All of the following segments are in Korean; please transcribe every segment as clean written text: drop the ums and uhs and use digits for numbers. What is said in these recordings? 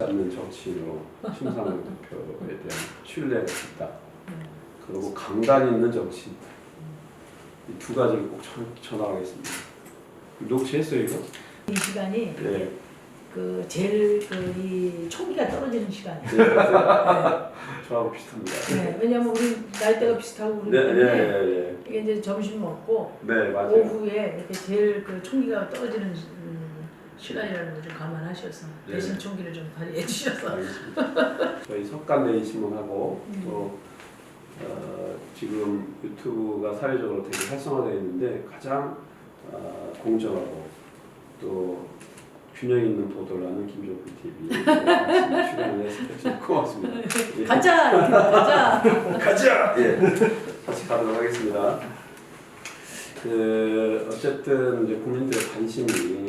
않는 정치인으로 심상정 대표에 대한 신뢰가 있다. 그리고 강단 있는 정치인. 이 두 가지를 꼭 전하겠습니다. 녹취했어요 이거? 이 시간이 네. 그 제일 이 총기가 떨어지는 시간이에요. 네, 맞아요. 저하고 비슷합니다. 네, 왜냐면 우리 나이대가 비슷하고 그러기 네, 때문에 예. 이게 이제 점심 먹고 네, 맞아요. 오후에 이렇게 제일 그 총기가 떨어지는 시간이라는 걸 좀 감안하셔서 네. 대신 총기를 좀 발휘해 주셔서. 알겠습니다. 저희 석간내일 신문하고 또 지금 유튜브가 사회적으로 되게 활성화되어 있는데 가장 공정하고 또 균형 있는 보도를 하는 김종필 TV 출연을 해서 고맙습니다. 예. 가자, 이렇게 가자. 가자. 예, 다시 가도록 하겠습니다. 어쨌든 이제 국민들의 관심이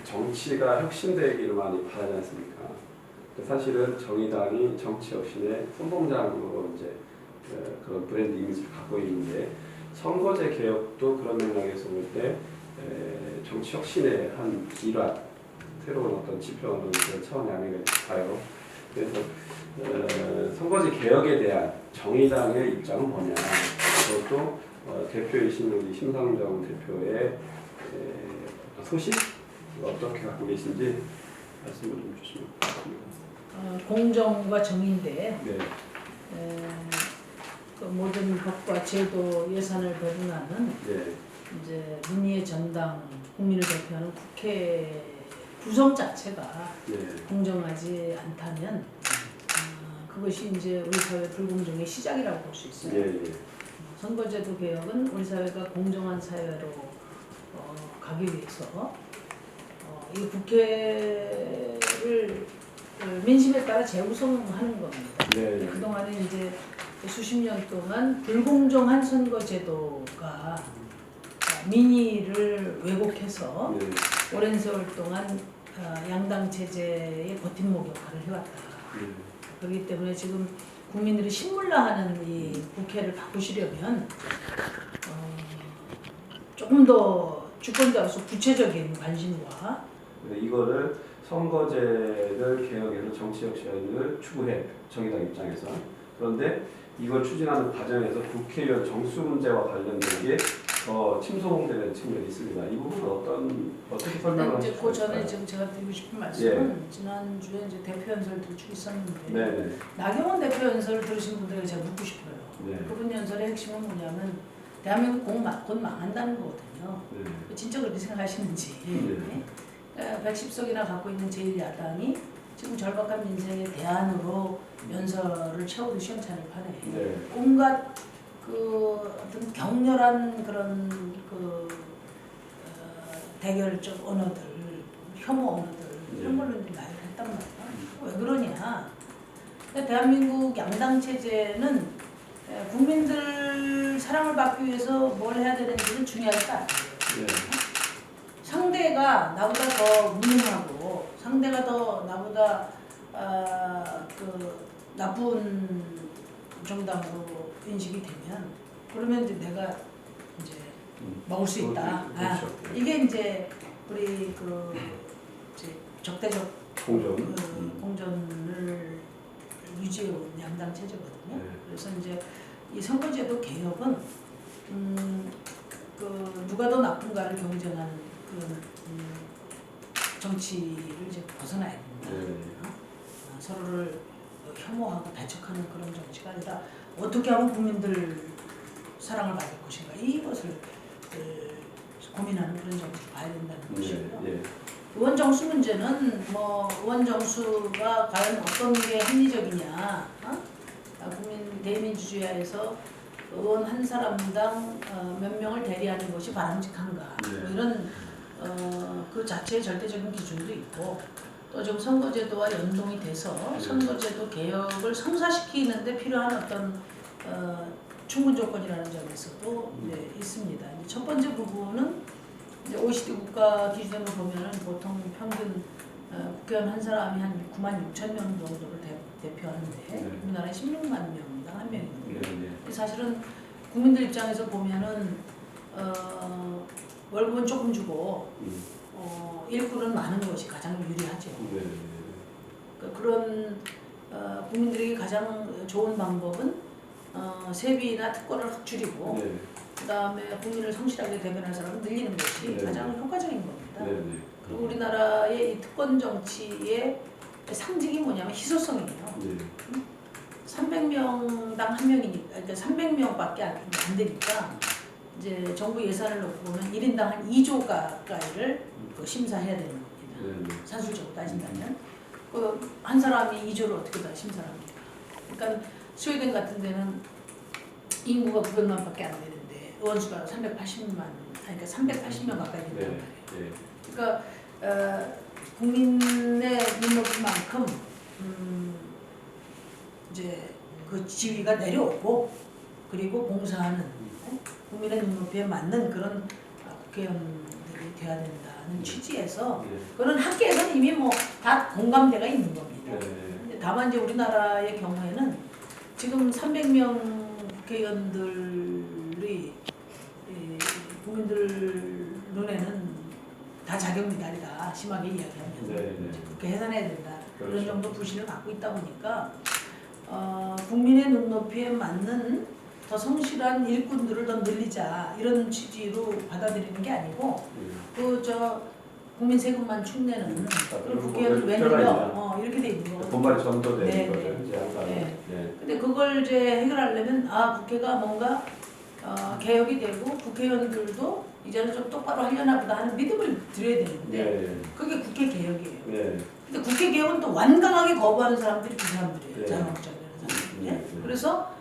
정치가 혁신되기를 많이 바라지 않습니까? 사실은 정의당이 정치 혁신의 선봉장으로 이제 그런 브랜드 이미지를 갖고 있는데 선거제 개혁도 그런 맥락에서 볼 때 정치 혁신의 한 일환, 새로운 어떤 지표는 그런 차원의 아닌가 봐요. 그래서 선거제 개혁에 대한 정의당의 입장은 뭐냐? 그것도 대표이신 우리 심상정 대표의 소식 어떻게 갖고 계신지 말씀을 좀 주시면 고맙습니다. 공정과 정의인데 네. 그 모든 법과 제도 예산을 배분하는 네. 이제 민의의 전당 국민을 대표하는 국회 구성 자체가 네. 공정하지 않다면 그것이 이제 우리 사회 불공정의 시작이라고 볼 수 있어요. 예, 예. 선거제도 개혁은 우리 사회가 공정한 사회로 가기 위해서 이 국회를 민심에 따라 재구성하는 겁니다. 네. 그동안에 이제 수십 년 동안 불공정한 선거제도가 민의를 왜곡해서 네. 오랜 세월 동안 양당 체제의 버팀목 역할을 해왔다. 그렇기 때문에 지금 국민들이 신물나하는 이 국회를 바꾸시려면 조금 더 주권자로서 구체적인 관심과 이거를 선거제를 개혁해서 정치 혁신을 추구해 정의당 입장에서. 그런데 이걸 추진하는 과정에서 국회의원 정수 문제와 관련된 게 더 침소봉되는 측면이 있습니다. 이 부분은 어떻게 설명을 이제 하실까요? 그 전에 지금 제가 드리고 싶은 말씀은 지난주에 이제 대표 연설 들고 있었는데 네. 나경원 대표 연설을 들으신 분들에게 제가 묻고 싶어요. 네. 그분 연설의 핵심은 뭐냐면 대한민국 곧 망한다는 거거든요. 네. 진짜 그렇게 생각하시는지. 네. 110석이나 갖고 있는 제1야당이 지금 절박한 민생의 대안으로 연설을 채우듯 시험찬을 파네. 네. 온갖 그 어떤 격렬한 그런 대결적 언어들, 혐오 언어들 이런 걸로 이제 말을 했단 말이야. 왜 그러냐? 대한민국 양당 체제는 국민들 사랑을 받기 위해서 뭘 해야 되는지는 중요하지 않아요. 네. 상대가 나보다 더 무능하고 상대가 더 나보다 그 나쁜 정당으로 인식이 되면 그러면 이제 내가 이제 먹을 수 있다. 그렇죠. 이게 이제 우리 그 이제 적대적 공전을 유지해온 양당 체제거든요. 네. 그래서 이제 이 선거제도 개혁은 그 누가 더 나쁜가를 경쟁하는 그런 정치를 이제 벗어나야 된다. 네. 서로를 혐오하고 배척하는 그런 정치가 아니라 어떻게 하면 국민들 사랑을 받을 것인가 이것을 고민하는 그런 정치를 봐야 된다는 것이고요. 네. 의원 정수 문제는 뭐 의원 정수가 과연 어떤 게 합리적이냐, 국민 대민주주의하에서 의원 한 사람당 몇 명을 대리하는 것이 바람직한가, 네. 뭐 이런 그 자체의 절대적인 기준도 있고 또 지금 선거제도와 연동이 돼서 선거제도 개혁을 성사시키는데 필요한 어떤 충분 조건이라는 점에서도 이제 있습니다. 이제 첫 번째 부분은 이제 OECD 국가 기준으로 보면은 보통 평균 국회의원 한 사람이 한 9만 6천 명 정도를 대표하는데 우리나라에 16만 명당 한 명이거든요. 사실은 국민들 입장에서 보면은 월급은 조금 주고 일꾼은 많은 것이 가장 유리하죠. 그런 국민들에게 가장 좋은 방법은 세비나 특권을 확 줄이고 네. 그다음에 국민을 성실하게 대변할 사람을 늘리는 것이 네. 가장 효과적인 겁니다. 네. 네. 그리고 우리나라의 이 특권 정치의 상징이 뭐냐면 희소성이에요. 네. 300명당 한 명이니까, 그러니까 300명밖에 안 되니까 이제 정부 예산을 놓고 보면 1인당 한 2조 가까이를 심사해야 되는 겁니다. 네. 산술적으로 따진다면 한 사람이 2조를 어떻게 다 심사를 합니까? 그러니까 스웨덴 같은 데는 인구가 900만밖에 안 되는데 의원수가 380명 가까이 된단 말이에요. 네. 그러니까 국민의 눈높이만큼 이제 그 지위가 내려오고 그리고 봉사하는 국민의 눈높이에 맞는 그런 국회의원들이 돼야 된다는 취지에서 네. 그런 학계에서는 이미 뭐 다 공감대가 있는 겁니다. 네. 근데 다만 이제 우리나라의 경우에는 지금 300명 국회의원들이 국민들 눈에는 다 자격미달이다 심하게 이야기하면 네. 그렇게 해산해야 된다 그런 그렇죠. 정도 불신을 갖고 있다 보니까 국민의 눈높이에 맞는 더 성실한 일꾼들을 더 늘리자 이런 취지로 받아들이는 게 아니고 국민 세금만 축내는 그런 국회의원 왜 늘려 이렇게 돼 있는 거거든요. 돈발이 전도되는 네, 거죠. 네. 이제 항상. 네. 네. 근데 그걸 이제 해결하려면 국회가 뭔가 개혁이 되고 국회의원들도 이제는 좀 똑바로 하려나 보다 하는 믿음을 드려야 되는데 네. 그게 국회 개혁이에요. 네. 근데 국회 개혁은 또 완강하게 거부하는 사람들이 그 사람들이에요. 네. 자영업자들이라는 사람들이. 네. 그래서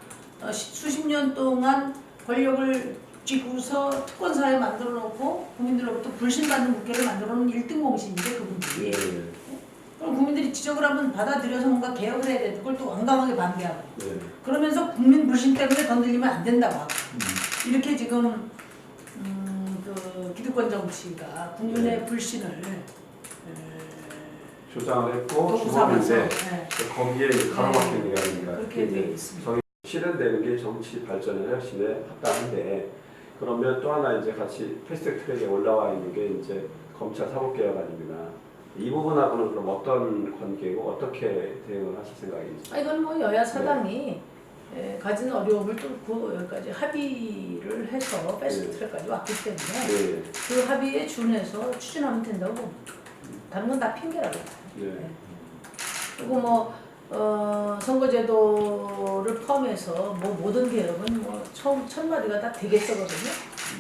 수십 년 동안 권력을 쥐고서 특권사회 만들어 놓고 국민들로부터 불신받는 국회를 만들어 놓은 1등 공신인데 그분들이. 네. 그럼 국민들이 지적을 하면 받아들여서 뭔가 개혁을 해야 되는 걸 또 완강하게 반대하고 네. 그러면서 국민 불신 때문에 건들리면 안 된다고 하고 이렇게 지금 그 기득권 정치가 국민의 네. 불신을 조장을 했고 동사면서 주범인데 거기에 가로막히는 게 아닙니다. 그렇게 되어 있습니다. 실현되는 게 정치 발전의 혁신에 합당한데 그러면 또 하나 이제 같이 패스트 트랙에 올라와 있는 게 이제 검찰 사법개혁 아닙니다. 이 부분하고는 그럼 어떤 관계고 어떻게 대응을 하실 생각인지? 이건 뭐 여야 사당이 가진 어려움을 뚫고 여기까지 합의를 해서 패스트 트랙까지 왔기 때문에 네. 그 합의에 준해서 추진하면 된다고 봅니다. 다른 건 다 핑계라고 봐요. 네. 그리고 뭐 선거제도를 포함해서 뭐 모든 개혁은 뭐 첫 마디가 다 되겠어거든요.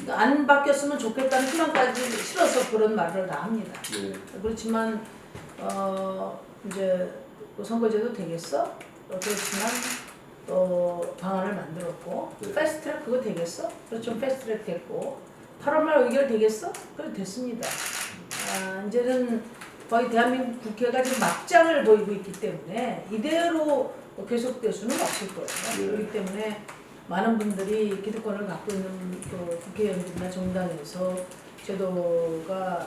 그러니까 안 바뀌었으면 좋겠다는 희망까지 실어서 그런 말을 다 합니다. 네. 그렇지만 이제 선거제도 되겠어? 그렇지만 또 방안을 만들었고 네. 패스트트랙 그거 되겠어? 그렇죠. 패스트트랙 됐고 8월 말 의결 되겠어? 그래 됐습니다. 이제는 거의 대한민국 국회가 지금 막장을 보이고 있기 때문에 이대로 계속될 수는 없을 거예요. 네. 그렇기 때문에 많은 분들이 기득권을 갖고 있는 그 국회의원들이나 정당에서 제도가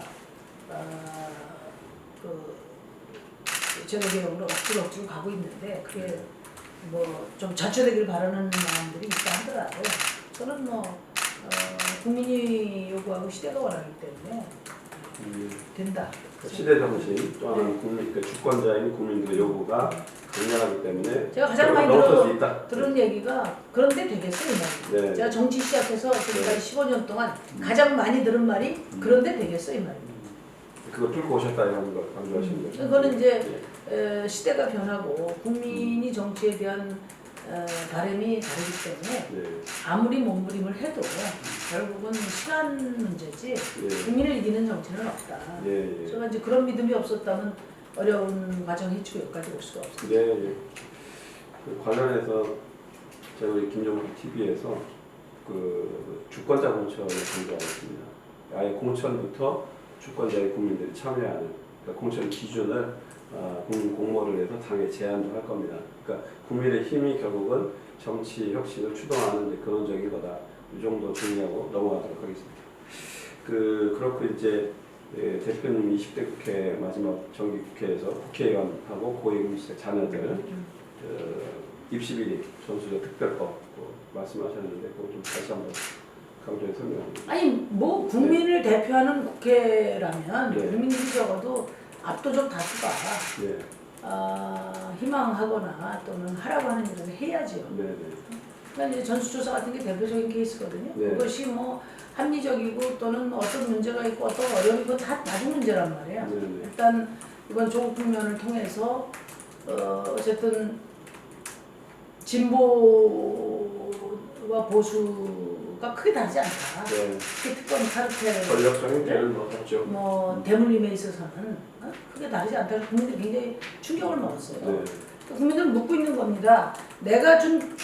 그 제도 개혁으로 억지로 가고 있는데 그게 뭐 좀 자초되기를 바라는 마음들이 있다 하더라도 저는 뭐 국민이 요구하고 시대가 원하기 때문에 된다. 시대 정신 또 하나는 국민 그 주권자인 국민들의 요구가 강렬하기 때문에 제가 가장 많이 넘어설 수 있다. 들은 얘기가 그런데 되겠어 이 말이에요. 네. 제가 정치 시작해서 지금까지 15년 동안 가장 많이 들은 말이 그런데 되겠어 이 말이에요. 그거 뚫고 오셨다 이런 걸 강조하시는 거죠. 그거는 이제 시대가 변하고 국민이 정치에 대한 바람이 다르기 때문에 네. 아무리 몸부림을 해도 결국은 시간 문제지 네. 국민을 이기는 정치는 없다. 예, 예. 제가 이제 그런 믿음이 없었다면 어려운 과정이 여기까지 올 수가 없어요. 네, 예. 그 관련해서 제가 우리 김종국 TV에서 그 주권자 공천을 강조하겠습니다. 아예 공천부터 주권자의 국민들이 참여하는 그러니까 공천 기준을 국민 공모를 해서 당에 제안도 할 겁니다. 그러니까 국민의 힘이 결국은 정치 혁신을 추동하는 이제 근원적인 거다. 이 정도 정리하고 넘어가도록 하겠습니다. 그렇고 이제 대표님 20대 국회 마지막 정기 국회에서 국회의원하고 고위공직자 자녀들 입시 비리 전수조 특별법 말씀하셨는데 그거 좀 다시 한번 강조해 설명합니다. 아니 뭐 국민을 대표하는 국회라면 네. 국민들이 적어도 압도적 다수가 네. 희망하거나 또는 하라고 하는 일을 해야지요. 네네. 그러니까 이제 전수조사 같은 게 대표적인 케이스거든요. 네. 그것이 뭐 합리적이고 또는 어떤 문제가 있고 어떤 어려움이 있고 다 나중 문제란 말이에요. 네네. 일단 이번 조국 국면을 통해서 어쨌든 진보와 보수가 크게 다르지 않다. 네. 특히 특권 카르텔 권력적인 개를 얻었죠. 뭐 대물림에 있어서는 크게 다르지 않다. 국민들이 굉장히 충격을 먹었어요. 네. 국민들은 묻고 있는 겁니다. 내가 준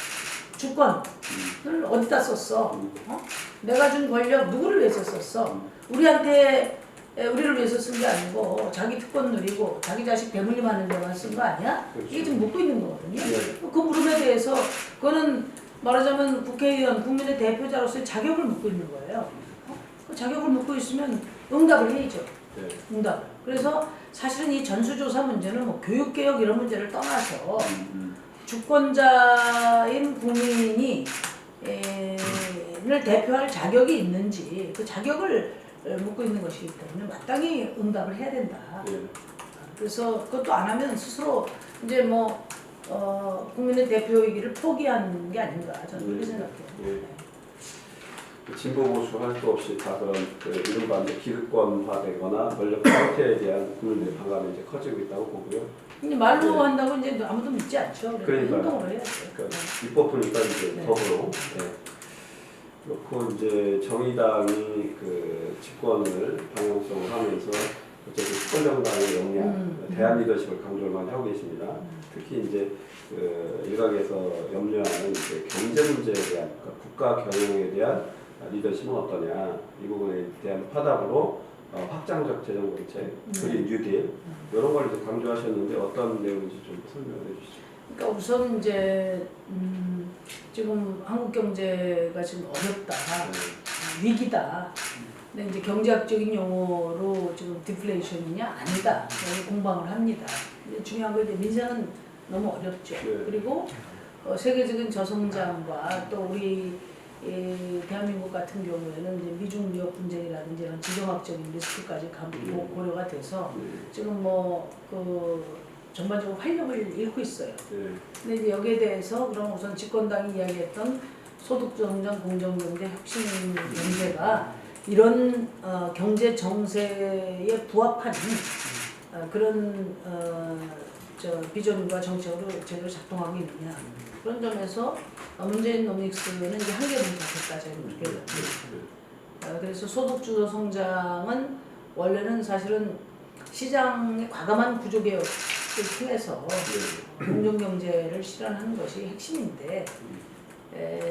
주권을 어디다 썼어? 내가 준 권력 누구를 위해서 썼어? 우리를 위해서 쓴 게 아니고 자기 특권 누리고 자기 자식 대물림하는 데만 쓴 거 아니야? 그렇죠. 이게 지금 묻고 있는 거거든요. 네. 그 물음에 대해서 그거는 말하자면 국회의원, 국민의 대표자로서의 자격을 묻고 있는 거예요. 그 자격을 묻고 있으면 응답을 해야죠. 네. 응답을. 그래서 사실은 이 전수조사 문제는 뭐 교육개혁 이런 문제를 떠나서 주권자인 국민이 를 대표할 자격이 있는지 그 자격을 묻고 있는 것이기 때문에 마땅히 응답을 해야 된다. 네. 그래서 그것도 안 하면 스스로 이제 뭐 국민의 대표이기를 포기한 게 아닌가 저는 그렇게 생각해요. 네. 진보 보수 할 것 없이 다 그런 이른바 이제 기득권화되거나 권력 상태에 대한 국민들의 반감이 이제 커지고 있다고 보고요. 근데 말로 네. 한다고 이제 아무도 믿지 않죠. 그러니까요. 행동으로 해야죠. 그러니까 입법부니까 이제 네. 법으로. 네. 그렇고 이제 정의당이 그 집권을 방향성을 하면서 어쨌든 집권정당의 역량, 대한 리더십을 강조를 많이 하고 계십니다. 특히 이제 그 일각에서 염려하는 이제 경제 문제에 대한 그러니까 국가 경영에 대한 리더십은 어떠냐 이 부분에 대한 화답으로 확장적 재정 정책, 그린 뉴딜 이런 걸 이제 강조하셨는데 어떤 내용인지 좀 설명해 주시죠. 그러니까 우선 이제 지금 한국 경제가 지금 어렵다, 위기다. 근데 이제 경제학적인 용어로 지금 디플레이션이냐 아니다. 여기 공방을 합니다. 근데 중요한 건 이제 민생은 너무 어렵죠. 네. 그리고 세계적인 저성장과 또 우리 대한민국 같은 경우에는 이제 미중 무역 분쟁이라든지 이런 지정학적인 리스크까지 고려가 돼서 지금 뭐 그 전반적으로 활력을 잃고 있어요. 근데 이제 여기에 대해서 그럼 우선 집권당이 이야기했던 소득성장, 공정경제, 혁신 경제가 이런 경제 정세에 부합하는 그런 비전과 정책으로 제대로 작동하고 있느냐 그런 점에서 문재인 노믹스는 이제 한계를 잡혔다 저는 그렇게 봅니다. 그래서 소득주도 성장은 원래는 사실은 시장의 과감한 구조개혁을 통해서 공정경제를 실현하는 것이 핵심인데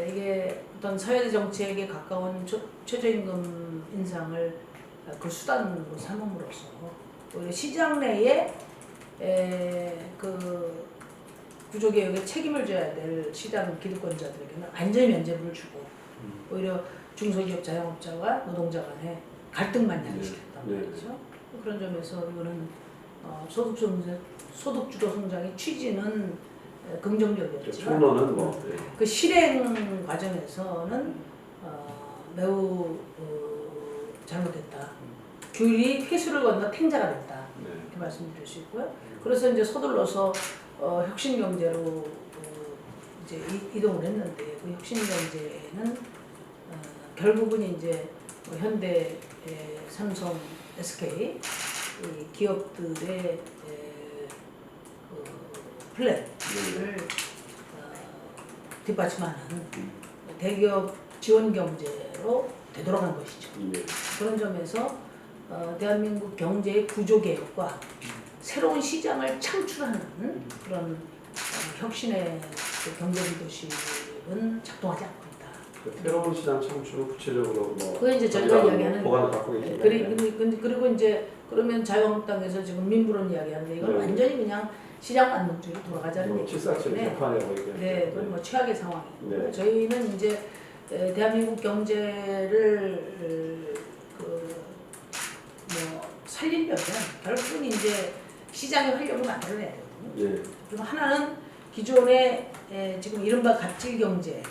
이게 어떤 사회적 정책에 가까운 최저임금 인상을 그 수단으로 삼음으로써 오히려 시장 내에 그 구조개혁에 책임을 져야 될 시장 기득권자들에게는 완전히 면제부를 주고 오히려 중소기업 자영업자와 노동자 간의 갈등만 야기시켰단 말이죠. 그런 점에서 이거는 소득주도 성장의 취지는 긍정적이었지만 총론은 뭐 그 실행 과정에서는 매우 잘못됐다. 귤이 회수를 건너 탱자가 됐다. 이렇게 말씀드릴 수 있고요. 그래서 이제 서둘러서 혁신 경제로 이제 이동을 했는데 그 혁신 경제는 결국은 이제 뭐 현대, 삼성, SK 이 기업들의 그 플랜을 뒷받침하는 대기업 지원 경제로 되돌아간 것이죠. 그런 점에서 대한민국 경제의 구조 개혁과 새로운 시장을 창출하는 그런 혁신의 그 경제 리더십은 작동하지 않고 있다. 새로운 시장 창출은 구체적으로 뭐 그게 이제 저희가 이야기하는 보관을 갖고 계시나요? 그리고 이제 그러면 자유한국당에서 지금 민부론 이야기하는데 이건 완전히 그냥 시장 안정주의로 돌아가자는 얘기이기 때문에 네, 그건 뭐 최악의 상황이고 저희는 이제 대한민국 경제를 뭐 살리려면 결국은 이제 시장의 활력을 만들어내야 되거든요. 그리고 하나는 기존의 지금 이른바 갑질 경제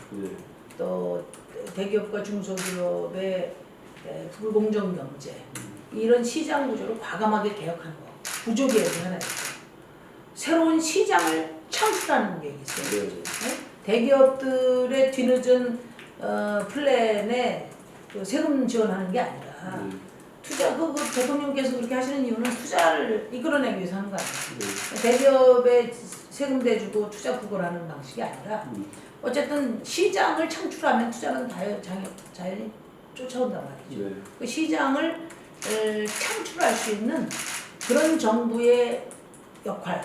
또 대기업과 중소기업의 불공정 경제 이런 시장 구조를 과감하게 개혁하는 거 구조 개혁을 하나 있고 새로운 시장을 창출하는 게 있어요. 네. 네? 대기업들의 뒤늦은 플랜에 그 세금 지원하는 게 아니라 투자 그 대통령께서 그렇게 하시는 이유는 투자를 이끌어내기 위해서 하는 거 아니에요. 대기업에 세금 대주고 투자 구걸하는 방식이 아니라 어쨌든 시장을 창출하면 투자는 자연히 쫓아온단 말이죠. 네. 그 시장을 창출할 수 있는 그런 정부의 역할,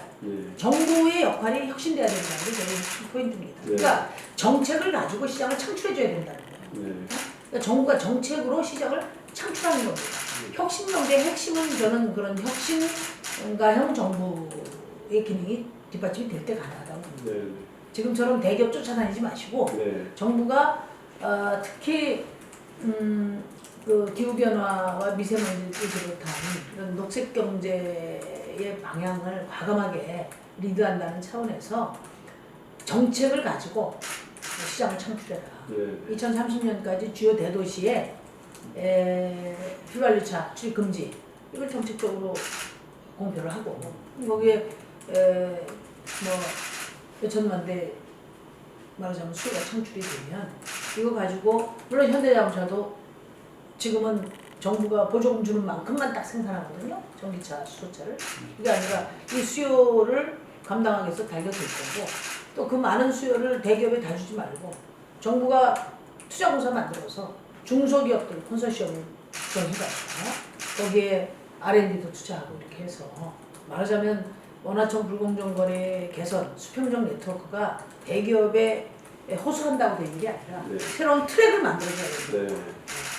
정부의 역할이 혁신돼야 된다는 게 제일 핵심 포인트입니다. 그러니까 정책을 가지고 시장을 창출해줘야 된다는 거예요. 그러니까 정부가 정책으로 시장을 창출하는 겁니다. 혁신론의 핵심은 저는 그런 혁신가형 정부의 기능이 뒷받침이 될 때 가능하다고 봅니다. 지금처럼 대기업 쫓아다니지 마시고 정부가 특히 그 기후변화와 미세먼지를 비롯한 이런 녹색 경제의 방향을 과감하게 리드한다는 차원에서 정책을 가지고 시장을 창출해라. 2030년까지 주요 대도시에 휘발유차 출입 금지 이걸 정책적으로 공표를 하고 거기에 뭐 몇천만 대 말하자면 수요가 창출이 되면 이거 가지고 물론 현대자동차도 지금은 정부가 보조금 주는 만큼만 딱 생산하거든요. 전기차, 수소차를. 그게 아니라 이 수요를 감당하기 위해서 달려들 거고 또 그 많은 수요를 대기업에 다 주지 말고 정부가 투자공사 만들어서 중소기업들 컨소시엄을 구성해가지고 거기에 R&D도 투자하고 이렇게 해서 말하자면 원화청 불공정 거래 개선, 수평적 네트워크가 대기업에 호소한다고 되는 게 아니라 새로운 트랙을 만들어줘야 돼요.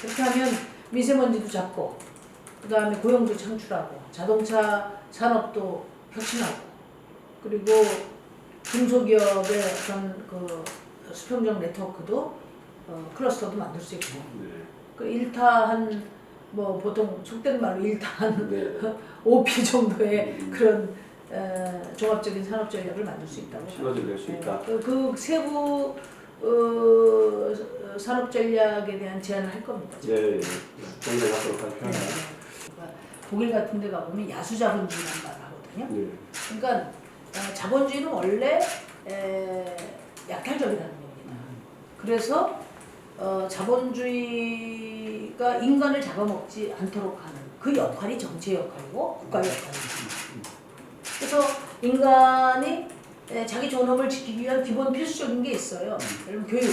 그렇게 하면 미세먼지도 잡고 그 다음에 고용도 창출하고 자동차 산업도 혁신하고 그리고 중소기업의 어떤 그 수평적 네트워크도 클러스터도 만들 수 있고 그 1타 한 뭐 보통 속된 말로 1타 한 5P 정도의 그런 종합적인 산업 전략을 만들 수 있다고 시너지를 낼수 있다. 그 세부 산업 전략에 대한 제안을 할 겁니다. 정책 앞으로 발표한다. 독일 같은 데 가보면 야수 자본주의라는 말을 하거든요. 그러니까 자본주의는 원래 약탈적이라는 겁니다. 그래서 자본주의가 인간을 잡아먹지 않도록 하는 그 역할이 정치의 역할이고 국가의 역할입니다. 그래서 인간이 자기 존엄을 지키기 위한 기본 필수적인 게 있어요. 예를 들면 교육,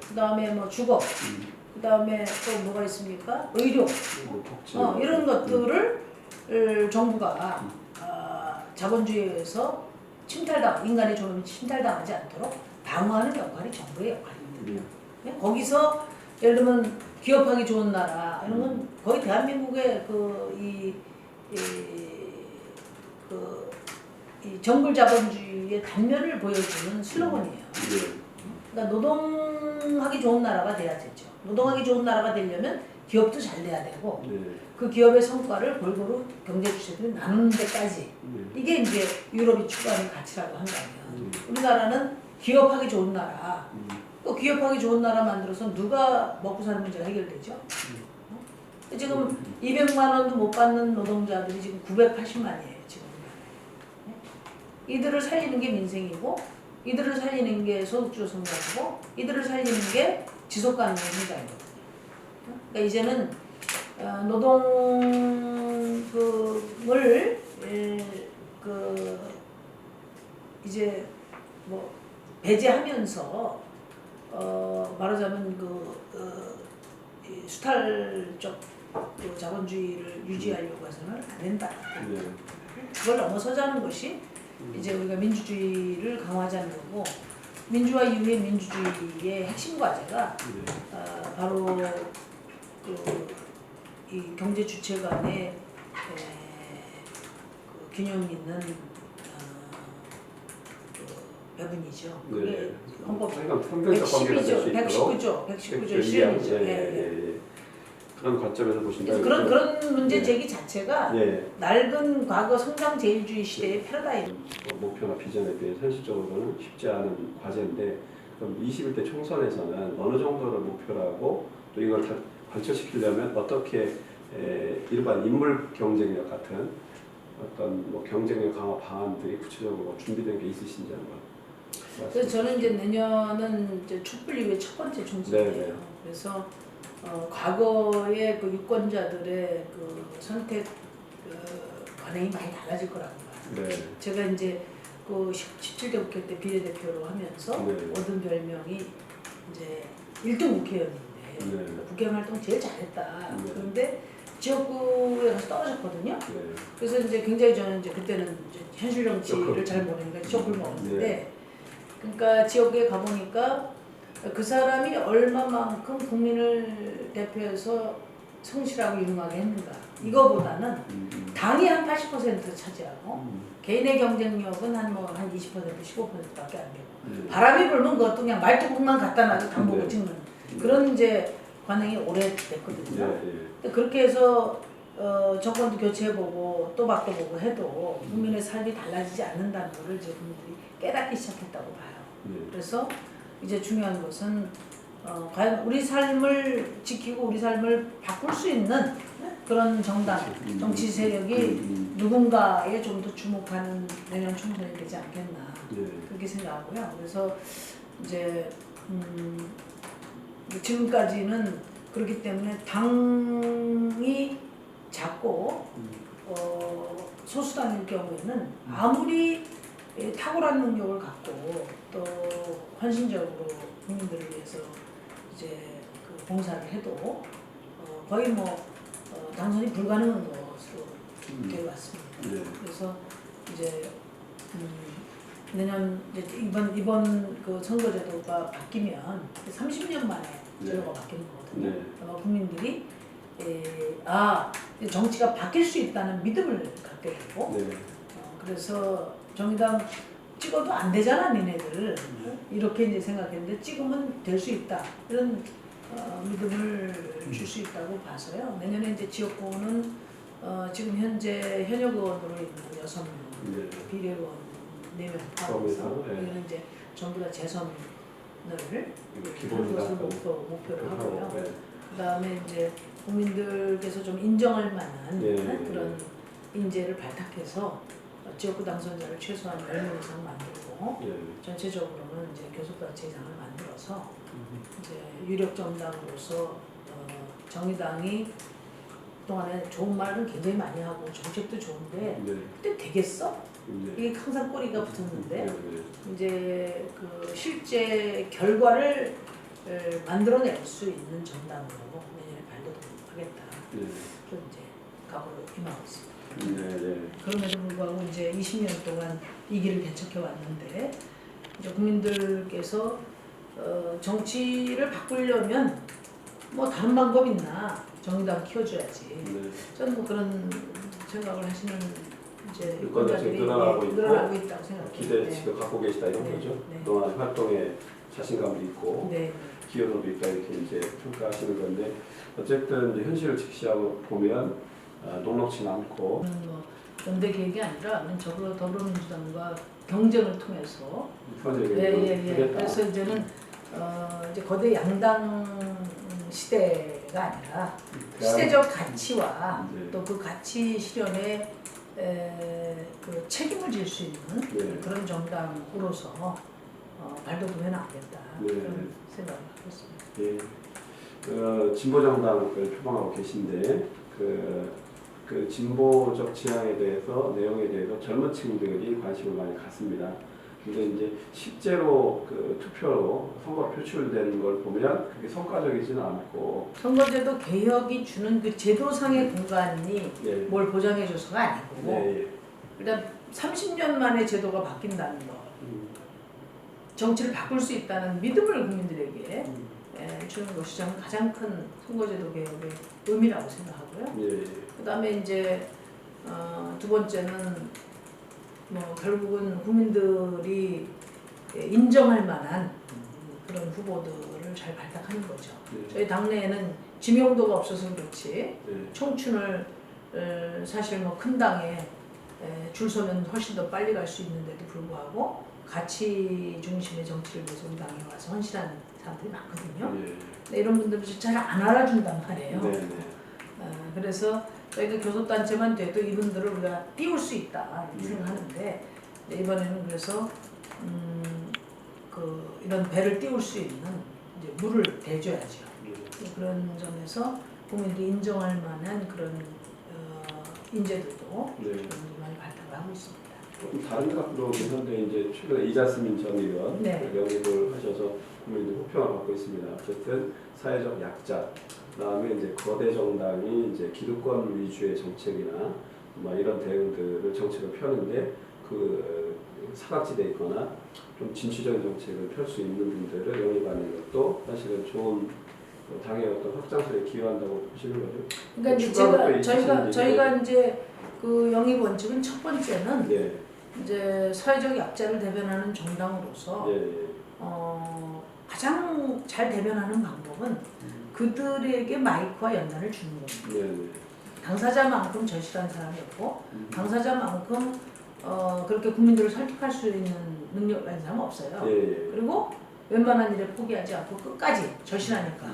그 다음에 뭐 주거, 그 다음에 또 뭐가 있습니까? 의료, 이런 것들을 정부가 자본주의에서 인간의 존엄이 침탈당하지 않도록 방어하는 역할이 정부의 역할입니다. 거기서 예를 들면 기업하기 좋은 나라 이런 건 거의 대한민국의 이 정글 자본주의의 단면을 보여주는 슬로건이에요. 그러니까 노동하기 좋은 나라가 돼야 되죠. 노동하기 좋은 나라가 되려면 기업도 잘 돼야 되고 그 기업의 성과를 골고루 경제 주체들이 나누는 데까지 이게 이제 유럽이 추구하는 가치라고 한다면 우리나라는 기업하기 좋은 나라 또 기업하기 좋은 나라 만들어서 누가 먹고 사는 문제가 해결되죠? 지금 200만 원도 못 받는 노동자들이 지금 980만이에요. 지금 이들을 살리는 게 민생이고 이들을 살리는 게 소득주도 성장이고 이들을 살리는 게 지속가능한 성장이거든요. 그러니까 이제는 노동금을 이제 뭐 배제하면서 말하자면 수탈적 자본주의를 유지하려고 해서는 안 된다. 그걸 넘어서자는 것이 이제 우리가 민주주의를 강화하자는 거고 민주화 이후의 민주주의의 핵심 과제가 바로 이 경제 주체 간의 균형 있는 배분이죠. 그게 헌법 119조 실현이죠. 그런 관점에서 보신다면 그런 문제 제기 자체가 낡은 과거 성장 제일주의 시대의 패러다임. 목표나 비전에 대해 현실적으로는 쉽지 않은 과제인데 그럼 21대 총선에서는 어느 정도를 목표로 하고 또 이걸 다 관철시키려면 어떻게 일반 인물 경쟁력 같은 어떤 뭐 경쟁력 강화 방안들이 구체적으로 준비된 게 있으신지 한번 그래서 저는 이제 내년은 이제 촛불 이후에 첫 번째 총선이에요. 네, 네. 그래서 과거의 그 유권자들의 그 선택 관행이 많이 달라질 거라고 봐요. 네. 제가 이제 그 17대 국회 때 비례대표로 하면서 네. 얻은 별명이 이제 1등 국회의원인데 네. 국회의원 활동 제일 잘했다. 네. 그런데 지역구에 가서 떨어졌거든요. 네. 그래서 이제 굉장히 저는 이제 그때는 이제 현실 정치를 그렇죠. 잘 모르니까 지역구를 먹었는데 네. 그러니까 지역구에 가보니까 그 사람이 얼마만큼 국민을 대표해서 성실하고 유능하게 했는가 이거보다는 당이 한 80% 차지하고 개인의 경쟁력은 한 20% 15%밖에 안 되고 바람이 불면 그것도 그냥 말뚝만 갖다 놔도 당 보고 네. 찍는 그런 이제 관행이 오래됐거든요. 네. 근데 그렇게 해서 정권도 교체해보고 또 바꿔보고 해도 국민의 삶이 달라지지 않는다는 것을 이제 국민들이 깨닫기 시작했다고 봐요. 그래서 이제 중요한 것은 과연 우리 삶을 지키고 우리 삶을 바꿀 수 있는 그런 정당, 정치 세력이 누군가에 좀 더 주목하는 내년 총선이 되지 않겠나 그렇게 생각하고요. 그래서 이제 지금까지는 그렇기 때문에 당이 작고 소수당일 경우에는 아무리 탁월한 능력을 갖고 또 헌신적으로 국민들을 위해서 이제 그 봉사를 해도 거의 뭐 당선이 불가능한 것으로 되어 왔습니다. 그래서 이제 내년 이제 이번 그 선거제도가 바뀌면 30년 만에 제도가 바뀌는 거거든요. 아마 국민들이 정치가 바뀔 수 있다는 믿음을 갖게 되고 그래서 정의당 찍어도 안 되잖아 니네들 이렇게 이제 생각했는데 찍으면 될 수 있다 이런 믿음을 줄 수 있다고 봐서요. 내년에 이제 지역구는 지금 현재 현역 의원으로 있는 6명 비례의원 4명 포함해서 여기는 이제 전부 다 재선을 하는 것을 목표로 하고요. 그 다음에 이제 국민들께서 좀 인정할 만한 그런 인재를 발탁해서 지역구 당선자를 최소한 10명 이상 만들고 전체적으로는 이제 교섭단체장을 만들어서 이제 유력 정당으로서 정의당이 그동안에 좋은 말은 굉장히 많이 하고 정책도 좋은데 그때 되겠어? 이게 항상 꼬리가 붙었는데 이제 그 실제 결과를 만들어낼 수 있는 정당으로 내년에 발돋움하겠다. 그런 이제 각오로 임하고 있습니다. 그럼에도 불구하고 이제 20년 동안 이 길을 개척해 왔는데 이제 국민들께서 정치를 바꾸려면 뭐 다른 방법 있나 정의당 키워줘야지. 저는 뭐 그런 생각을 하시는 이제 유권자들이 늘어나고 있다고 생각해요. 기대치도 갖고 계시다 이런 거죠. 그동안 활동에 자신감도 있고 기여도도 있다 이렇게 이제 평가하시는 건데 어쨌든 이제 현실을 직시하고 보면 녹록치는 않고 연대 계획이 아니라 더불어민주당과 경쟁을 통해서 그래서 이제는 이제 거대 양당 시대가 아니라 시대적 가치와 또 그 가치 실현에 그 책임을 질 수 있는 그런 정당으로서 발돋움해 나가겠다 그런 생각을 하고 있습니다. 진보 정당을 표방하고 계신데 그 진보적 지향에 대해서 내용에 대해서 젊은 층들이 관심을 많이 갖습니다. 근데 이제 실제로 그 투표로 선거 표출되는 걸 보면 그게 성과적이지는 않고 선거제도 개혁이 주는 그 제도상의 공간이 뭘 보장해줘서가 아니고 일단 30년 만에 제도가 바뀐다는 거 정치를 바꿀 수 있다는 믿음을 국민들에게 주는 것이 저는 가장 큰 선거제도 개혁의 의미라고 생각하고요. 그 다음에 이제 두 번째는 뭐 결국은 국민들이 인정할 만한 그런 후보들을 잘 발탁하는 거죠. 저희 당내에는 지명도가 없어서 그렇지 청춘을 사실 뭐 큰 당에 줄 서면 훨씬 더 빨리 갈 수 있는데도 불구하고 가치 중심의 정치를 위해서 우리 당에 와서 헌신하는 사람들이 많거든요. 근데 이런 분들은 잘 안 알아준단 말이에요. 그래서 저희가 교섭단체만 돼도 이분들을 우리가 띄울 수 있다 이렇게 생각하는데 이번에는 그래서 이런 배를 띄울 수 있는 이제 물을 대줘야죠. 그런 점에서 국민들이 인정할 만한 그런 인재들도 네. 많이 발탁을 하고 있습니다. 조금 다른 각도긴 한데 이제 최근에 이자스민 전 의원 네. 영입을 하셔서 국민들 호평을 받고 있습니다. 어쨌든 사회적 약자, 그다음에 이제 거대 정당이 이제 기득권 위주의 정책이나 뭐 이런 대응들을 정책을 펴는데 그 사각지대에 있거나 좀 진취적인 정책을 펼 수 있는 분들을 영입하는 것도 사실은 좋은 당의 어떤 확장성에 기여한다고 보시는 거죠. 그러니까 이제 저희가 이제 그 영입 원칙은 첫 번째는 네. 이제 사회적 약자를 대변하는 정당으로서 예, 예. 가장 잘 대변하는 방법은 그들에게 마이크와 연단을 주는 겁니다. 네, 네. 당사자만큼 절실한 사람이 없고 당사자만큼 그렇게 국민들을 설득할 수 있는 능력 가진 사람은 없어요. 예, 예. 그리고 웬만한 일에 포기하지 않고 끝까지 절실하니까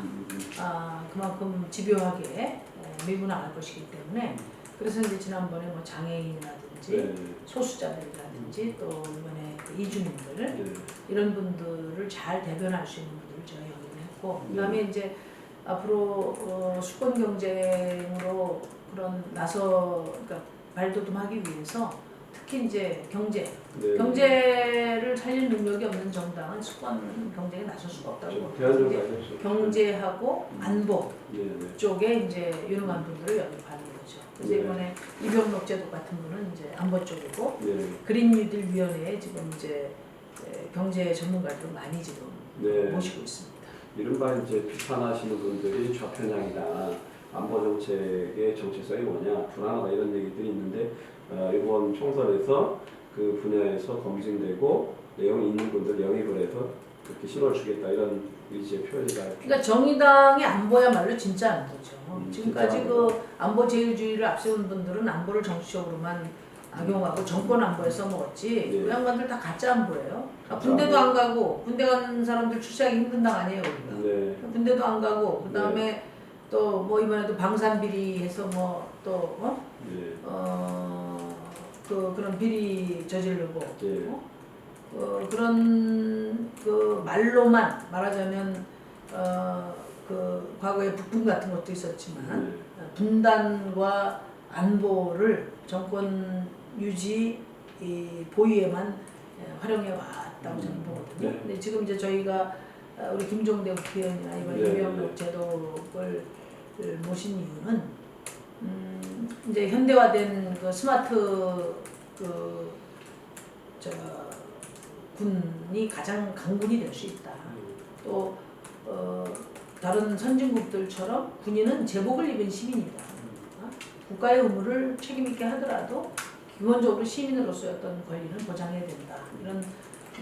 그만큼 집요하게 밀고 나갈 것이기 때문에 그래서 이제 지난번에 뭐 장애인이라든지 네, 소수자들이라든지 또 이번에 그 이주민들 네. 이런 분들을 잘 대변할 수 있는 분들을 제가 영입을 했고 네. 그다음에 이제 앞으로 수권 경쟁으로 그러니까 발돋움하기 위해서 특히 이제 네. 경제를 살릴 능력이 없는 정당은 수권 경쟁에 나설 수가 없다고 대안적으로 이제 가셨죠. 경제하고 안보 네, 네. 쪽에 이제 유능한 분들을 영입하는 거죠. 그래서 네. 이번에 이병록 제도 같은 분은 이제 안보 쪽이고 네. 그린 뉴딜 위원회에 지금 이제 경제 전문가들을 많이 지금 네. 모시고 있습니다. 이른바 이제 비판하시는 분들이 좌편향이다. 안보 정책의 정체성이 뭐냐, 불안하다 이런 얘기들이 있는데 이번 총선에서 그 분야에서 검증되고 내용이 있는 분들 영입을 해서 그렇게 신호를 주겠다 이런 의지의 표현이다. 그러니까 정의당의 안보야말로 진짜 안보죠. 지금까지 진짜 그 안보 제일주의를 앞세운 분들은 안보를 정치적으로만 악용하고 정권 안보에 써먹었지 네. 그 양반들 다 가짜 안보예요. 가짜 군대도 안보. 안 가고 군대 간 사람들 출세하기 힘든 당 아니에요 우리가. 네. 군대도 안 가고 그 다음에 또 뭐 이번에도 방산 비리해서 뭐또 네. 그런 비리 저지르고 네. 그런 그 말로만 말하자면 그 과거에 북분 같은 것도 있었지만 네. 분단과 안보를 정권 유지 보위에만 활용해 왔다고 저는 보거든요. 네. 근데 지금 이제 저희가 우리 김종대 국회의원이나 이번 네. 이병록 제도를 모신 이유는 이제 현대화된 그 스마트 군이 가장 강군이 될 수 있다. 또 다른 선진국들처럼 군인은 제복을 입은 시민이다. 국가의 의무를 책임 있게 하더라도 기본적으로 시민으로서의 어떤 권리는 보장해야 된다. 이런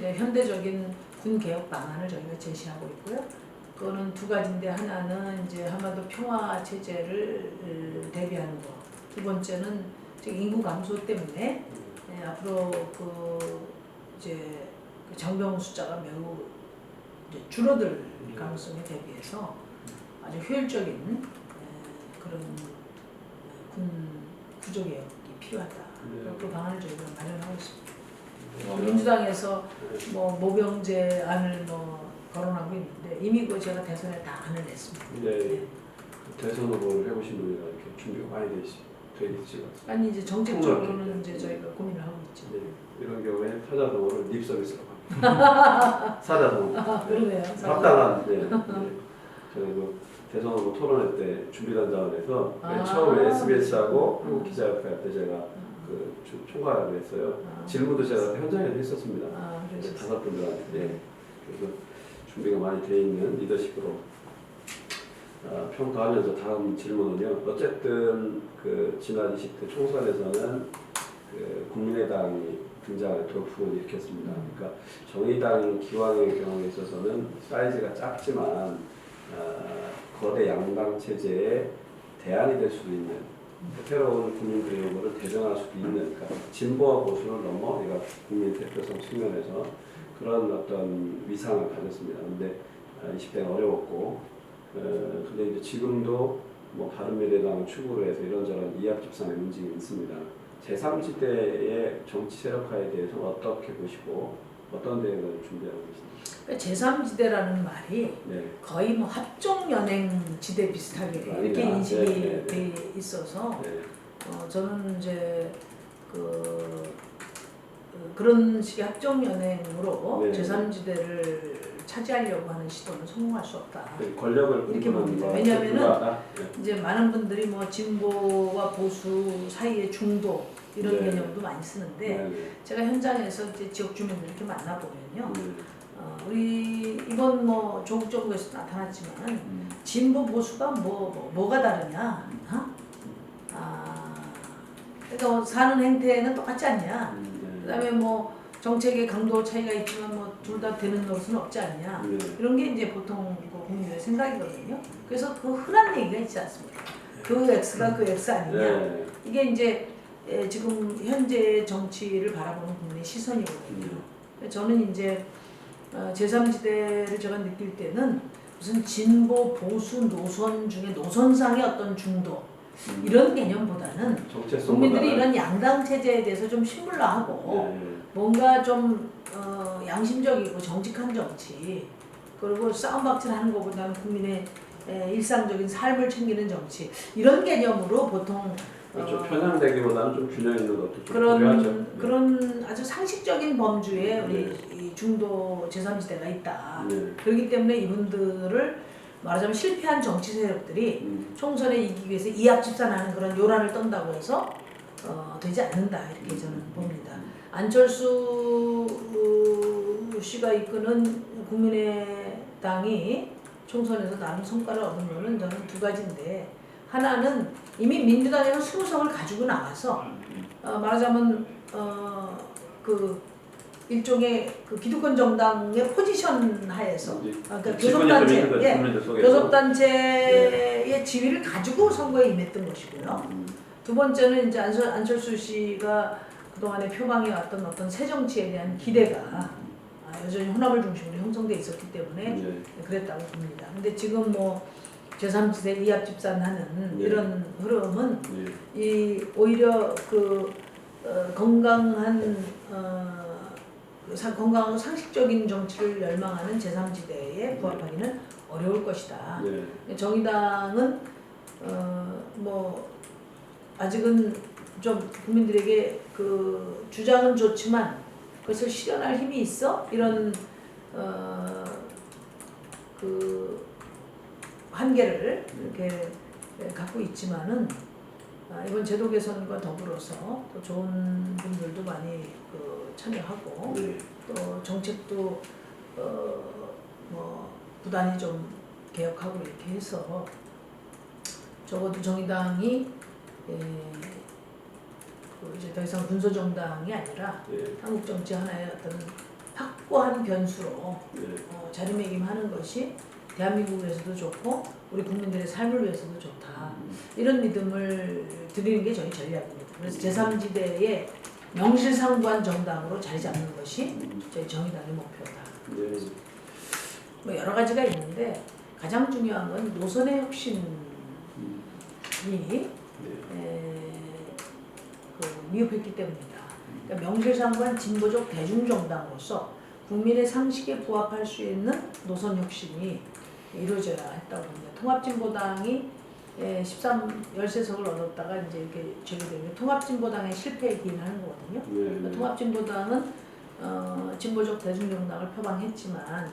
현대적인 군 개혁 방안을 저희가 제시하고 있고요. 그거는 두 가지인데 하나는 이제 한반도 평화 체제를 대비하는 거. 두 번째는 지금 인구 감소 때문에 앞으로 이제 장병 숫자가 매우 이제 줄어들 가능성에 대비해서 아주 효율적인 그런 군 구조 개혁이 필요하다. 그 방안을 저희가 마련하고 있습니다. 민주당에서 뭐 모병제 안을 거론하고 있는데 이미 제가 대선에 다 안을 냈습니다. 네. 대선 후보를 해보신 분이라 이렇게 준비가 많이 돼 있지가. 아니 이제 정책적으로는 이제 저희가 고민을 하고 있죠. 네. 이런 경우에 타자동어를 립 서비스라고 합니다. 사자동. 그러네요. 합당한. 네. 네. 저희 그 대선 후보 토론회 때 준비단장을 해서 처음에 SBS하고 한국기자협회 할 때 제가 그 총괄을 했어요. 질문도 제가 현장에서 했었습니다. 이제 5분들한테. 네. 그래서 준비가 많이 돼 있는 리더십으로 평가하면서 다음 질문은요. 어쨌든 그 지난 20대 총선에서는 그 국민의당이 등장을 돌풍을 일으켰습니다. 그러니까 정의당 기왕의 경우에 있어서는 사이즈가 작지만 거대 양당 체제에 대안이 될 수도 있는 새로운 국민들의 요구를 대변할 수도 있는 그러니까 진보와 보수를 넘어 얘가 국민 대표성 측면에서 그런 어떤 위상을 가졌습니다. 그런데 20대는 어려웠고 근데 이제 지금도 뭐 바른미래당 축으로 해서 이런저런 이합집산의 움직임이 있습니다. 제3지대의 정치 세력화에 대해서 어떻게 보시고 어떤 대응을 준비하고 계십니까? 제3지대라는 말이 네. 거의 뭐 합종연행지대 비슷하게 이렇게 아니야. 인식이 네, 네, 네. 돼 있어서 네. 저는 이제 그런 식의 합종연행으로 네. 제3지대를 차지하려고 하는 시도는 성공할 수 없다. 네, 권력을 이렇게 봅니다. 뭐 왜냐하면은 불과하다? 네. 이제 많은 분들이 뭐 진보와 보수 사이의 중도 이런 네. 개념도 많이 쓰는데 네. 제가 현장에서 이제 지역 주민들 이렇게 만나 보면요, 네. 우리 이번 뭐 조국 정부에서 나타났지만 진보 보수가 뭐가 다르냐? 그러니까 사는 행태는 똑같지 않냐? 네. 그다음에 뭐 정책의 강도 차이가 있지만 뭐 둘 다 되는 노릇은 없지 않냐? 네. 이런 게 이제 보통 국민의 생각이거든요. 그래서 그 흔한 얘기가 있지 않습니까? 그 X가 그 X 아니냐? 네. 이게 이제 지금 현재 정치를 바라보는 국민의 시선이거든요. 저는 이제 제3지대를 제가 느낄 때는 무슨 진보 보수 노선 중에 노선상의 어떤 중도 이런 개념보다는 국민들이 이런 양당 체제에 대해서 좀 신물나하고 뭔가 좀 양심적이고 정직한 정치, 그리고 싸움박질하는 것보다는 국민의 일상적인 삶을 챙기는 정치, 이런 개념으로 보통 그렇죠. 편향되기보다는 좀 균형 있는 것도 좀 필요하죠. 그런 아주 상식적인 범주에 우리 네. 이 중도 제3지대가 있다. 네. 그렇기 때문에 이분들을 말하자면 실패한 정치 세력들이 총선에 이기기 위해서 이합집산하는 그런 요란을 떤다고 해서 되지 않는다, 이렇게 저는 봅니다. 안철수 씨가 이끄는 국민의당이 총선에서 나름 성과를 얻은 거는 저는 두 가지인데, 하나는 이미 민주당에는 20석을 가지고 나와서 말하자면 그 일종의 그 기득권 정당의 포지션 하에서 그러니까 교섭단체의 지위를 가지고 선거에 임했던 것이고요. 두 번째는 이제 안철수 씨가 그동안에 표방해왔던 어떤 새 정치에 대한 기대가 여전히 혼합을 중심으로 형성돼 있었기 때문에 그랬다고 봅니다. 근데 지금 뭐 제3지대 이합집산하는 이런 흐름은 이 오히려 그 건강하고 상식적인 정치를 열망하는 제3지대에 부합하기는 어려울 것이다. 정의당은 뭐 아직은 좀 국민들에게 그 주장은 좋지만 그것을 실현할 힘이 있어? 이런 그 한계를 이렇게 갖고 있지만은 이번 제도 개선과 더불어서 또 좋은 분들도 많이 참여하고 또 정책도 뭐 부단히 좀 개혁하고 이렇게 해서 적어도 정의당이 이제 더 이상 군소 정당이 아니라 한국 정치 하나의 어떤 확고한 변수로 자리매김하는 것이 대한민국에서도 좋고 우리 국민들의 삶을 위해서도 좋다. 이런 믿음을 드리는 게 저희 전략입니다. 그래서 제3지대의 명실상부한 정당으로 자리 잡는 것이 저희 정의당의 목표다. 뭐 여러 가지가 있는데 가장 중요한 건 노선의 혁신이 미흡했기 때문이다. 그러니까 명실상부한 진보적 대중정당으로서 국민의 상식에 부합할 수 있는 노선 혁신이 이루어져야 했다고 봅니다. 통합진보당이 13석을 얻었다가 이제 이렇게 제기되면 통합진보당의 실패에 기인하는 거거든요. 그러니까 통합진보당은 진보적 대중정당을 표방했지만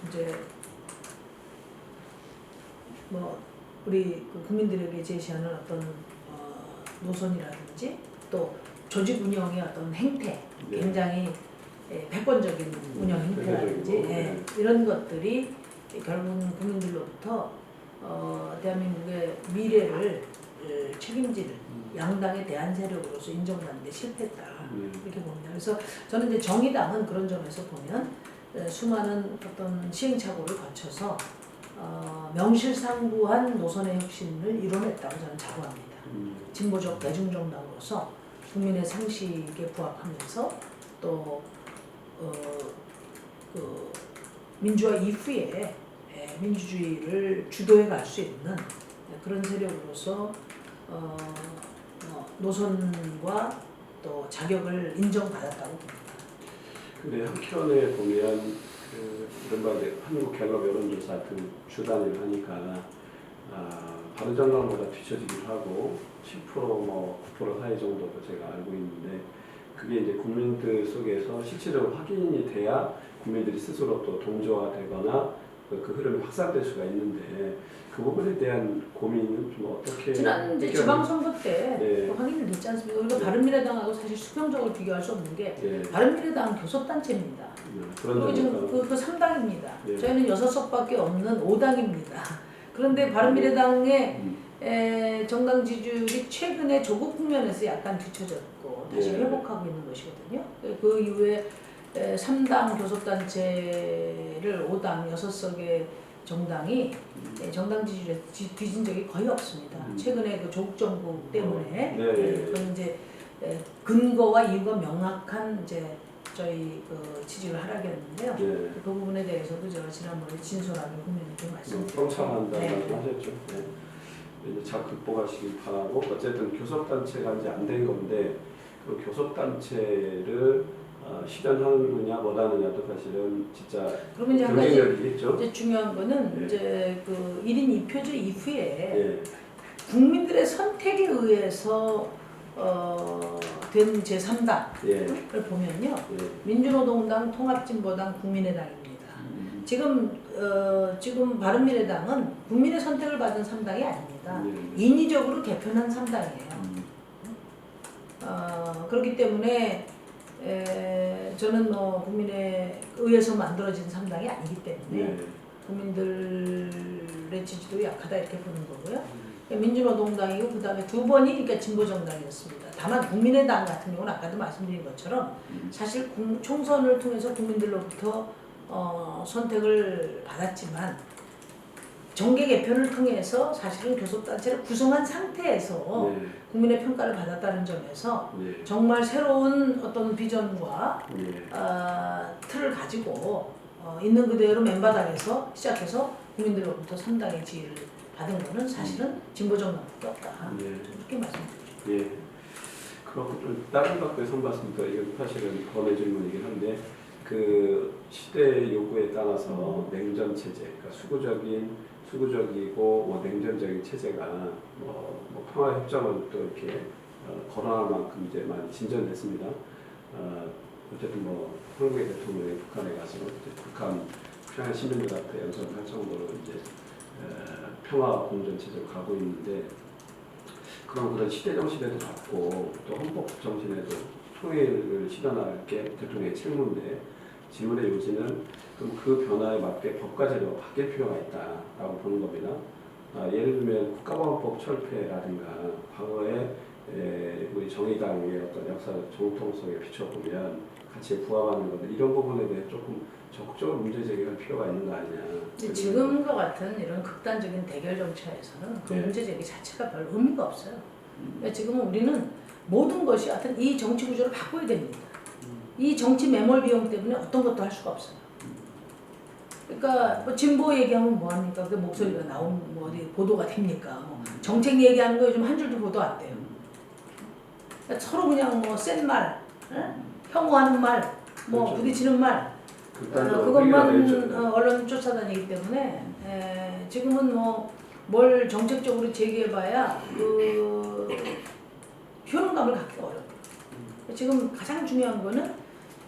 이제 우리 국민들에게 제시하는 어떤 노선이라든지 또 조직 운영의 어떤 행태, 굉장히 패권적인 운영 행태라든지 이런 것들이 결국은 국민들로부터 대한민국의 미래를 책임질 양당의 대안 세력으로서 인정받는 데 실패했다, 이렇게 봅니다. 그래서 저는 이제 정의당은 그런 점에서 보면 수많은 어떤 시행착오를 거쳐서 명실상부한 노선의 혁신을 이뤄냈다고 저는 자부합니다. 진보적 대중정당으로서 국민의 상식에 부합하면서 또 민주화 이후에 민주주의를 주도해 갈 수 있는 그런 세력으로서 노선과 또 자격을 인정받았다고 봅니다. 근데 한편에 보면 이른바 이제 한국갤럽 여론조사 같은 주단위를 하니까 바른정당보다 뒤처지기도 하고 10% 뭐 9% 사이 정도도 제가 알고 있는데 그게 이제 국민들 속에서 실질적으로 확인이 돼야 국민들이 스스로 또 동조화되거나 그 흐름이 확산될 수가 있는데 그 부분에 대한 고민은 좀 어떻게 지난 이제 지방선거 때 네. 확인이 됐지 않습니까? 우리가 네. 바른미래당하고 사실 수평적으로 비교할 수 없는 게 네. 바른미래당은 교섭단체입니다. 그런 그리고 지금 점에서 그 3당입니다. 네. 저희는 6석밖에 없는 5당입니다. 그런데 바른미래당의 정당 지지율이 최근에 조국 국면에서 약간 뒤처졌고 다시 네. 회복하고 있는 것이거든요. 그 이후에 3당 교섭단체를 5당 6석의 정당이 정당 지지율에 뒤진 적이 거의 없습니다. 최근에 그 조국 정부 때문에 그건 이제 근거와 이유가 명확한 이제 저희 그 지지율 하락이었는데요. 네. 그 부분에 대해서도 제가 지난번에 진솔하게 국민들께 말씀드렸고 평창한다고 하셨죠. 네. 이제 잘 극복하시길 바라고 어쨌든 교섭단체가 이제 안 된 건데 그 교섭단체를 실현하느냐 못하느냐도 사실은 진짜 그러면 이제 한 경쟁력이겠죠. 이제 중요한 거는 네. 이제 그 1인 2표제 이후에 네. 국민들의 선택에 의해서 된 제3당을 예. 보면요. 예. 민주노동당, 통합진보당, 국민의당입니다. 지금 바른미래당은 국민의 선택을 받은 3당이 아닙니다. 인위적으로 개편한 3당이에요. 그렇기 때문에 저는 국민에 의해서 만들어진 3당이 아니기 때문에 국민들의 지지도 약하다 이렇게 보는 거고요. 민주노동당이고 그 다음에 두 번이니까 진보정당이었습니다. 다만 국민의당 같은 경우는 아까도 말씀드린 것처럼 사실 총선을 통해서 국민들로부터 선택을 받았지만 정계 개편을 통해서 사실은 교섭단체를 구성한 상태에서 국민의 평가를 받았다는 점에서 정말 새로운 어떤 비전과 틀을 가지고 있는 그대로 맨바닥에서 시작해서 국민들로부터 3당의 지지를 받은 거는 사실은 진보정당밖에 없다. 이렇게 말씀드리죠. 예. 그렇고 좀 다른 것들 선봤습니다. 이건 사실은 번외 질문이긴 한데 그 시대 요구에 따라서 냉전 체제, 그러니까 수구적이고 뭐 냉전적인 체제가 뭐 평화 협정을 또 이렇게 거론할 만큼 이제 많이 진전됐습니다. 어쨌든 뭐 한국의 대통령이 북한에 가서 북한 평양 시민들한테 연설할 정도로 이제 평화 공전 체제로 가고 있는데 그런 그런 시대 정신에도 맞고 또 헌법 정신에도 통일을 실현할 게 대통령의 책무인데 질문의 요지는 그럼 그 변화에 맞게 법과 제도가 바뀔 필요가 있다라고 보는 겁니다. 예를 들면 국가보안법 철폐라든가 과거에 우리 정의당의 어떤 역사적 정통성에 비춰보면 같이 부합하는 것들 이런 부분에 대해 조금 적극적으로 문제 제기할 필요가 있는 거 아니냐. 지금과 같은 이런 극단적인 대결 정치에서는 그 문제 제기 자체가 별 의미가 없어요. 그러니까 지금은 우리는 모든 것이 하여튼 이 정치 구조를 바꿔야 됩니다. 이 정치 매몰 비용 때문에 어떤 것도 할 수가 없어요. 그러니까 뭐 진보 얘기하면 뭐합니까? 그 목소리가 나오면 뭐 어디 보도가 됩니까? 뭐 정책 얘기하는 거 요즘 한 줄도 보도 안 돼요. 그러니까 서로 그냥 뭐 센 말, 혐오하는 말, 뭐 그렇죠. 부딪히는 말 그것만 언론 쫓아다니기 때문에 지금은 뭐 뭘 정책적으로 제기해봐야 그 효능감을 갖기 어렵고 지금 가장 중요한 거는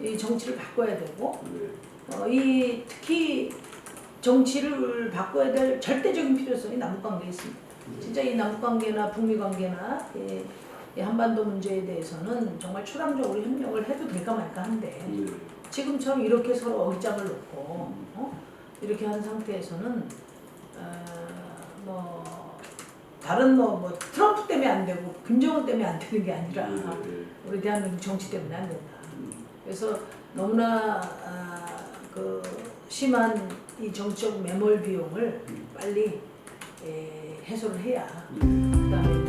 이 정치를 바꿔야 되고 이 특히 정치를 바꿔야 될 절대적인 필요성이 남북관계에 있습니다. 진짜 이 남북관계나 북미관계나 이 한반도 문제에 대해서는 정말 추상적으로 협력을 해도 될까 말까 한데 지금처럼 이렇게 서로 어깃장을 놓고 이렇게 한 상태에서는 뭐 다른 뭐 트럼프 때문에 안 되고 김정은 때문에 안 되는 게 아니라 우리 대한민국 정치 때문에 안 된다. 그래서 너무나 그 심한 이 정치적 매몰 비용을 빨리 해소를 해야 그다음에